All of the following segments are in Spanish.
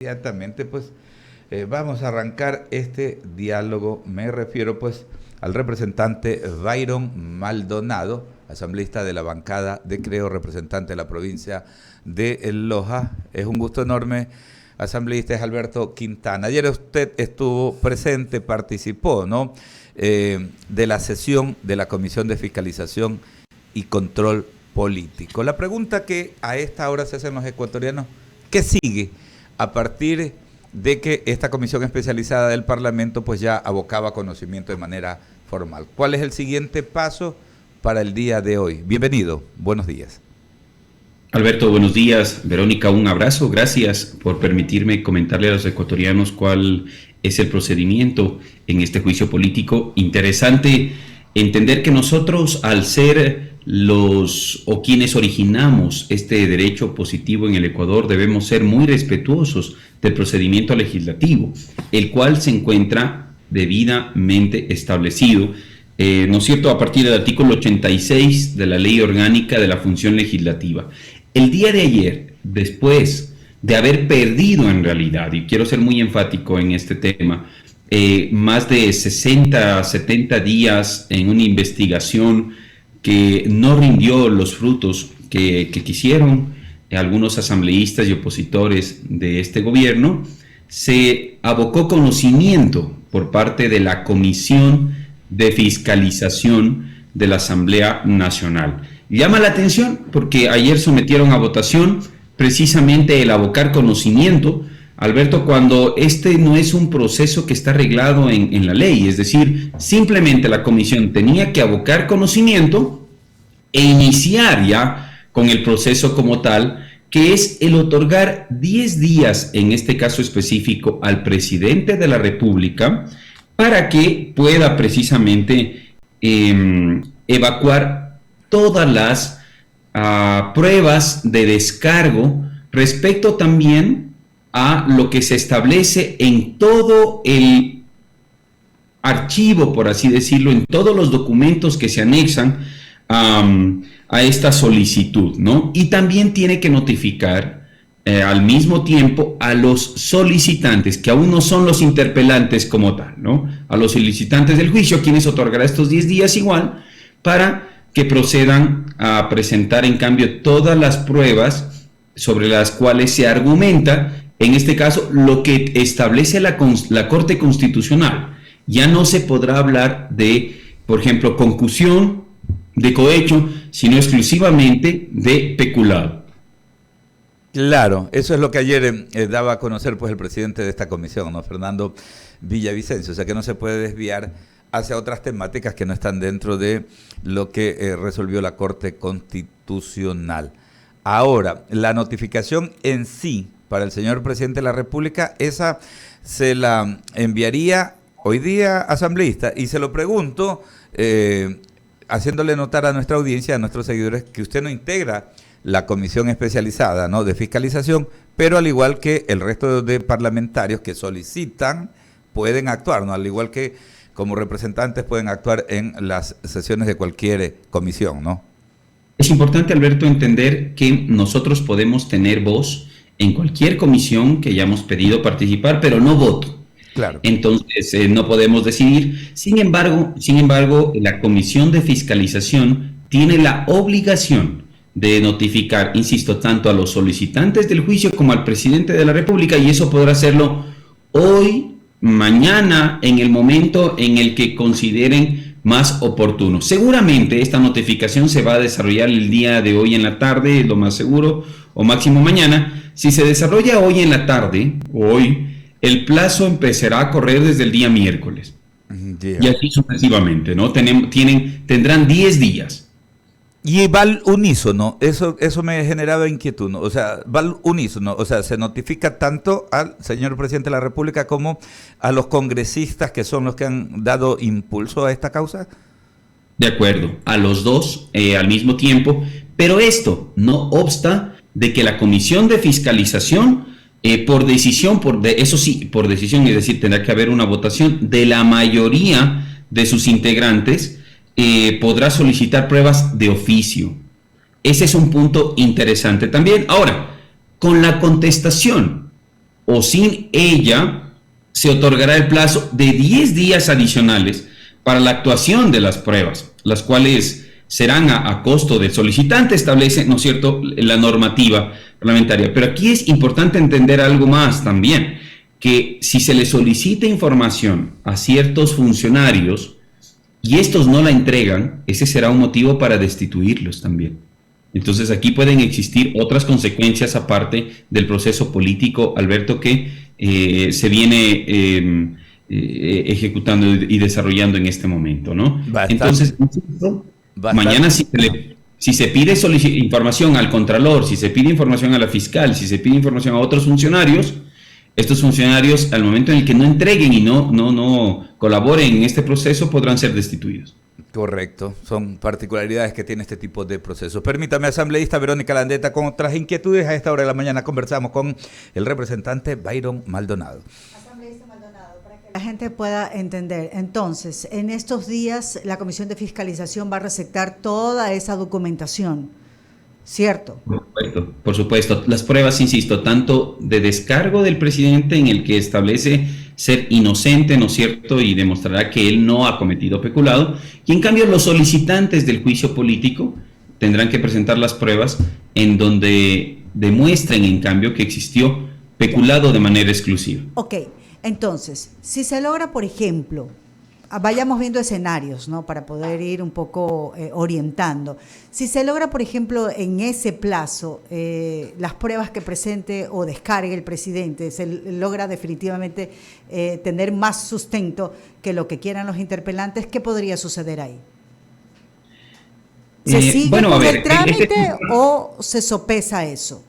Inmediatamente, pues vamos a arrancar este diálogo. Me refiero pues al representante Byron Maldonado, asambleísta de la bancada de Creo, representante de la provincia de Loja. Es un gusto enorme, asambleísta, es Alberto Quintana. Ayer usted estuvo presente, participó, ¿no? De la sesión de la Comisión de Fiscalización y Control Político. La pregunta que a esta hora se hacen los ecuatorianos, ¿qué sigue a partir de que esta comisión especializada del Parlamento pues ya abocaba conocimiento de manera formal? ¿Cuál es el siguiente paso para el día de hoy? Bienvenido, buenos días. Alberto, buenos días. Verónica, un abrazo. Gracias por permitirme comentarle a los ecuatorianos cuál es el procedimiento en este juicio político. Interesante entender que nosotros, al ser quienes originamos este derecho positivo en el Ecuador, debemos ser muy respetuosos del procedimiento legislativo, el cual se encuentra debidamente establecido, ¿no es cierto?, a partir del artículo 86 de la Ley Orgánica de la Función Legislativa. El día de ayer, después de haber perdido en realidad, y quiero ser muy enfático en este tema, más de 60, 70 días en una investigación que no rindió los frutos que quisieron algunos asambleístas y opositores de este gobierno, se abocó conocimiento por parte de la Comisión de Fiscalización de la Asamblea Nacional. Llama la atención porque ayer sometieron a votación precisamente el abocar conocimiento, Alberto, cuando este no es un proceso que está arreglado en la ley, es decir, simplemente la comisión tenía que abocar conocimiento e iniciar ya con el proceso como tal, que es el otorgar 10 días, en este caso específico, al presidente de la República para que pueda precisamente evacuar todas las pruebas de descargo respecto también a lo que se establece en todo el archivo, por así decirlo, en todos los documentos que se anexan a esta solicitud, ¿no? Y también tiene que notificar al mismo tiempo a los solicitantes, que aún no son los interpelantes como tal, ¿no? A los solicitantes del juicio, quienes otorgará estos 10 días igual, para que procedan a presentar en cambio todas las pruebas sobre las cuales se argumenta, en este caso, lo que establece la Corte Constitucional. Ya no se podrá hablar de, por ejemplo, concusión, de cohecho, sino exclusivamente de peculado. Claro, eso es lo que ayer daba a conocer pues el presidente de esta comisión, ¿no?, Fernando Villavicencio. O sea que no se puede desviar hacia otras temáticas que no están dentro de lo que resolvió la Corte Constitucional. Ahora, la notificación en sí para el señor presidente de la República, esa se la enviaría hoy día asambleísta, y se lo pregunto haciéndole notar a nuestra audiencia, a nuestros seguidores, que usted no integra la comisión especializada, ¿no?, de fiscalización, pero al igual que el resto de parlamentarios que solicitan, pueden actuar, ¿no?, al igual que como representantes pueden actuar en las sesiones de cualquier comisión, ¿no? Es importante, Alberto, entender que nosotros podemos tener voz en cualquier comisión que hayamos pedido participar, pero no voto. Claro. Entonces no podemos decidir. Sin embargo, la Comisión de Fiscalización tiene la obligación de notificar, insisto, tanto a los solicitantes del juicio como al presidente de la República, y eso podrá hacerlo hoy, mañana, en el momento en el que consideren más oportuno. Seguramente esta notificación se va a desarrollar el día de hoy en la tarde, lo más seguro, o máximo mañana. Si se desarrolla hoy en la tarde, el plazo empezará a correr desde el día miércoles. Yeah. Y así sucesivamente, ¿no? Tendrán 10 días. Y va al unísono, eso me generaba inquietud, ¿no? O sea, va al unísono, o sea, se notifica tanto al señor presidente de la República como a los congresistas que son los que han dado impulso a esta causa. De acuerdo, a los dos al mismo tiempo, pero esto no obsta de que la Comisión de Fiscalización, por decisión, por decisión, es decir, tendrá que haber una votación de la mayoría de sus integrantes, podrá solicitar pruebas de oficio. Ese es un punto interesante también. Ahora, con la contestación o sin ella, se otorgará el plazo de 10 días adicionales para la actuación de las pruebas, las cuales serán a costo del solicitante, establece, ¿no es cierto?, la normativa parlamentaria. Pero aquí es importante entender algo más también, que si se le solicita información a ciertos funcionarios y estos no la entregan, ese será un motivo para destituirlos también. Entonces aquí pueden existir otras consecuencias aparte del proceso político, Alberto, que se viene ejecutando y desarrollando en este momento, ¿no? Entonces, mañana si se pide información al Contralor, si se pide información a la fiscal, si se pide información a otros funcionarios, estos funcionarios, al momento en el que no entreguen y no colaboren en este proceso, podrán ser destituidos. Correcto, son particularidades que tiene este tipo de procesos. Permítame, asambleísta Verónica Landeta, con otras inquietudes. A esta hora de la mañana conversamos con el representante Byron Maldonado. Asambleísta Maldonado, para que la gente pueda entender, entonces, en estos días la Comisión de Fiscalización va a receptar toda esa documentación, ¿cierto? Por supuesto. Las pruebas, insisto, tanto de descargo del presidente, en el que establece ser inocente, ¿no es cierto?, y demostrará que él no ha cometido peculado, y en cambio los solicitantes del juicio político tendrán que presentar las pruebas en donde demuestren, en cambio, que existió peculado de manera exclusiva. Ok, entonces, si se logra, por ejemplo, vayamos viendo escenarios, ¿no?, para poder ir un poco orientando. Si se logra, por ejemplo, en ese plazo, las pruebas que presente o descargue el presidente, se logra definitivamente tener más sustento que lo que quieran los interpelantes, ¿qué podría suceder ahí? ¿Se sigue con el trámite o se sopesa eso?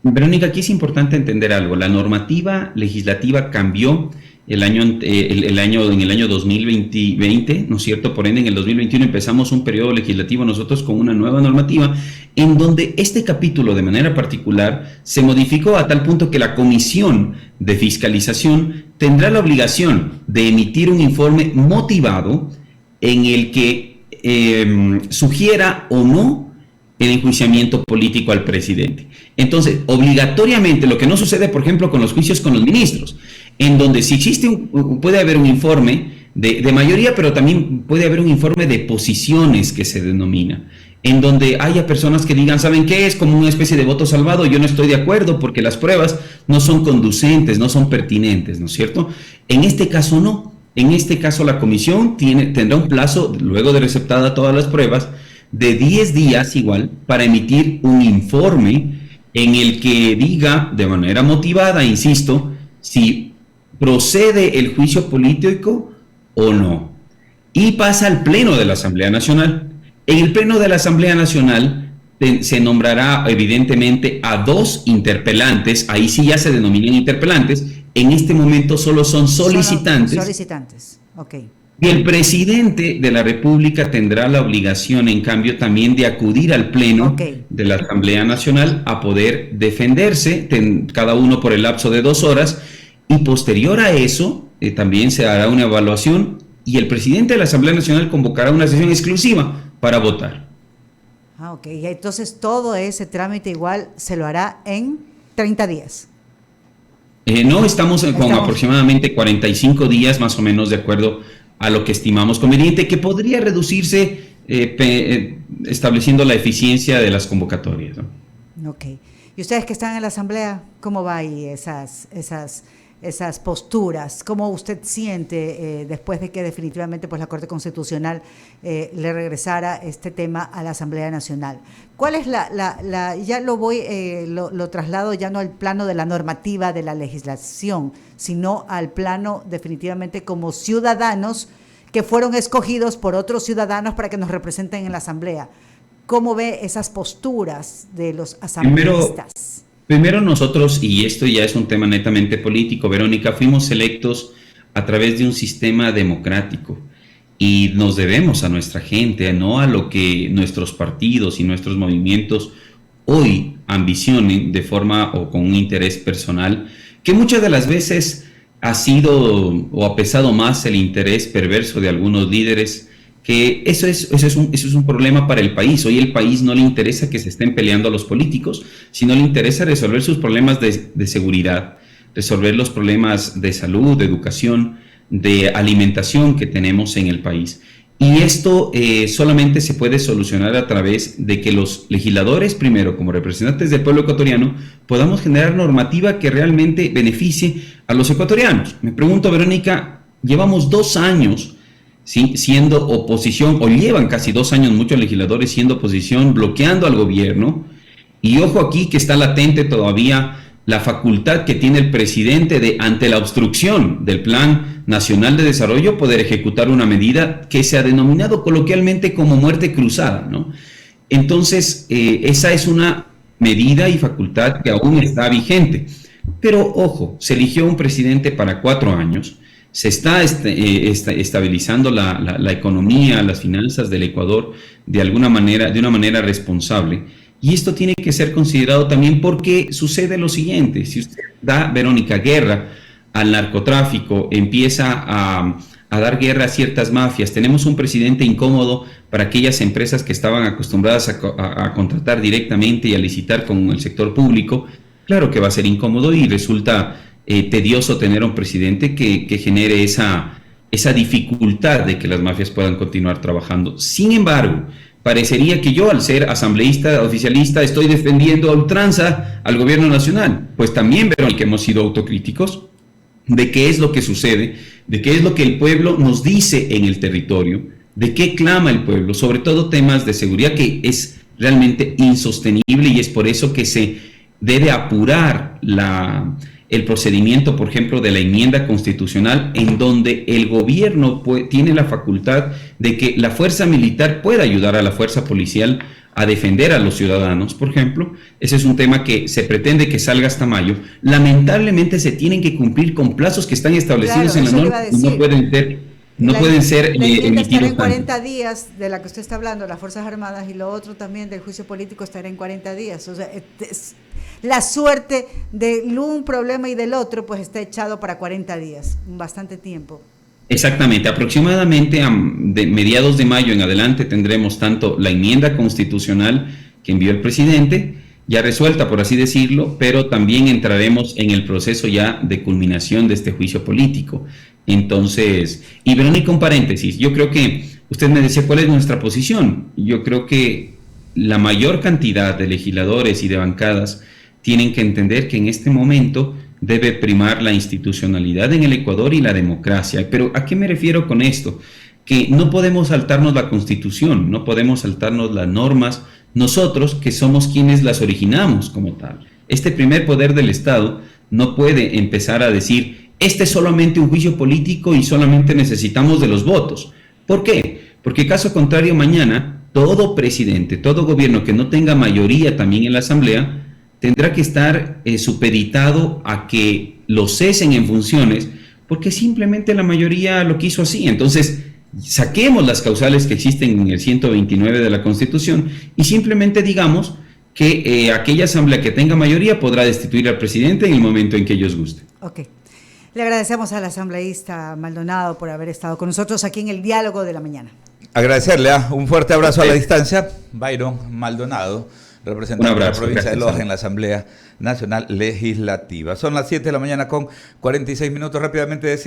Verónica, aquí es importante entender algo. La normativa legislativa cambió en el año 2020, ¿no es cierto? Por ende, en el 2021 empezamos un periodo legislativo nosotros con una nueva normativa en donde este capítulo de manera particular se modificó a tal punto que la Comisión de Fiscalización tendrá la obligación de emitir un informe motivado en el que sugiera o no el enjuiciamiento político al presidente. Entonces, obligatoriamente, lo que no sucede, por ejemplo, con los juicios con los ministros, en donde si existe puede haber un informe de mayoría, pero también puede haber un informe de posiciones que se denomina, en donde haya personas que digan, ¿saben qué? Es como una especie de voto salvado, yo no estoy de acuerdo porque las pruebas no son conducentes, no son pertinentes, ¿no es cierto? En este caso no. En este caso la comisión tendrá un plazo, luego de receptada todas las pruebas, de 10 días igual, para emitir un informe en el que diga de manera motivada, insisto, si procede el juicio político o no. Y pasa al Pleno de la Asamblea Nacional. En el Pleno de la Asamblea Nacional se nombrará evidentemente a 2 interpelantes, ahí sí ya se denominan interpelantes, en este momento solo son solicitantes. Solicitantes, ok. Y el presidente de la República tendrá la obligación, en cambio, también de acudir al Pleno de la Asamblea Nacional a poder defenderse, cada uno por el lapso de 2 horas, y posterior a eso también se hará una evaluación y el presidente de la Asamblea Nacional convocará una sesión exclusiva para votar. Ah, ok. Y entonces todo ese trámite igual se lo hará en 30 días. No, estamos con aproximadamente 45 días más o menos, de acuerdo a lo que estimamos conveniente, que podría reducirse estableciendo la eficiencia de las convocatorias, ¿no? Ok. ¿Y ustedes que están en la Asamblea, cómo va ahí esas posturas? ¿Cómo usted siente después de que definitivamente pues la Corte Constitucional le regresara este tema a la Asamblea Nacional? ¿Cuál es ya lo traslado ya no al plano de la normativa de la legislación, sino al plano definitivamente como ciudadanos que fueron escogidos por otros ciudadanos para que nos representen en la Asamblea? ¿Cómo ve esas posturas de los asambleístas? Primero nosotros, y esto ya es un tema netamente político, Verónica, fuimos electos a través de un sistema democrático y nos debemos a nuestra gente, no a lo que nuestros partidos y nuestros movimientos hoy ambicionen de forma o con un interés personal, que muchas de las veces ha sido o ha pesado más el interés perverso de algunos líderes, que eso es un problema para el país. Hoy el país no le interesa que se estén peleando a los políticos, sino le interesa resolver sus problemas de seguridad, resolver los problemas de salud, de educación, de alimentación que tenemos en el país. Y esto solamente se puede solucionar a través de que los legisladores, primero como representantes del pueblo ecuatoriano, podamos generar normativa que realmente beneficie a los ecuatorianos. Me pregunto, Verónica, llevamos 2 años, ¿sí?, siendo oposición, o llevan casi 2 años muchos legisladores siendo oposición, bloqueando al gobierno, y ojo aquí que está latente todavía la facultad que tiene el presidente de, ante la obstrucción del Plan Nacional de Desarrollo, poder ejecutar una medida que se ha denominado coloquialmente como muerte cruzada, ¿no? Entonces, esa es una medida y facultad que aún está vigente. Pero, ojo, se eligió un presidente para 4 años, se está estabilizando la economía, las finanzas del Ecuador de una manera responsable. Y esto tiene que ser considerado también porque sucede lo siguiente: si usted da, Verónica, guerra al narcotráfico, empieza a dar guerra a ciertas mafias, tenemos un presidente incómodo para aquellas empresas que estaban acostumbradas a contratar directamente y a licitar con el sector público, claro que va a ser incómodo y resulta tedioso tener un presidente que genere esa dificultad de que las mafias puedan continuar trabajando. Sin embargo, parecería que yo, al ser asambleísta, oficialista, estoy defendiendo a ultranza al gobierno nacional. Pues también, Verónica, hemos sido autocríticos de qué es lo que sucede, de qué es lo que el pueblo nos dice en el territorio, de qué clama el pueblo, sobre todo temas de seguridad que es realmente insostenible, y es por eso que se debe apurar el procedimiento, por ejemplo, de la enmienda constitucional, en donde el gobierno tiene la facultad de que la fuerza militar pueda ayudar a la fuerza policial a defender a los ciudadanos, por ejemplo. Ese es un tema que se pretende que salga hasta mayo. Lamentablemente se tienen que cumplir con plazos que están establecidos en la norma y no pueden ser emitidos. Estará en 40 días de la que usted está hablando, las Fuerzas Armadas, y lo otro también del juicio político estará en 40 días. O sea, la suerte de un problema y del otro pues está echado para 40 días, bastante tiempo. Exactamente, aproximadamente de mediados de mayo en adelante tendremos tanto la enmienda constitucional que envió el presidente, ya resuelta por así decirlo, pero también entraremos en el proceso ya de culminación de este juicio político. Entonces, y Verónica, un paréntesis, yo creo que usted me decía cuál es nuestra posición. Yo creo que la mayor cantidad de legisladores y de bancadas tienen que entender que en este momento debe primar la institucionalidad en el Ecuador y la democracia. Pero ¿a qué me refiero con esto? Que no podemos saltarnos la Constitución, no podemos saltarnos las normas, nosotros que somos quienes las originamos como tal. Este primer poder del Estado no puede empezar a decir, este es solamente un juicio político y solamente necesitamos de los votos. ¿Por qué? Porque caso contrario, mañana todo presidente, todo gobierno que no tenga mayoría también en la Asamblea, tendrá que estar supeditado a que lo cesen en funciones, porque simplemente la mayoría lo quiso así. Entonces, saquemos las causales que existen en el 129 de la Constitución y simplemente digamos que aquella asamblea que tenga mayoría podrá destituir al presidente en el momento en que ellos gusten. Ok. Le agradecemos al asambleísta Maldonado por haber estado con nosotros aquí en el Diálogo de la Mañana. Agradecerle, un fuerte abrazo a la distancia, Byron Maldonado, representante de la provincia de Loja en la Asamblea Nacional Legislativa. Son las 7 de la mañana con 46 minutos. Rápidamente decir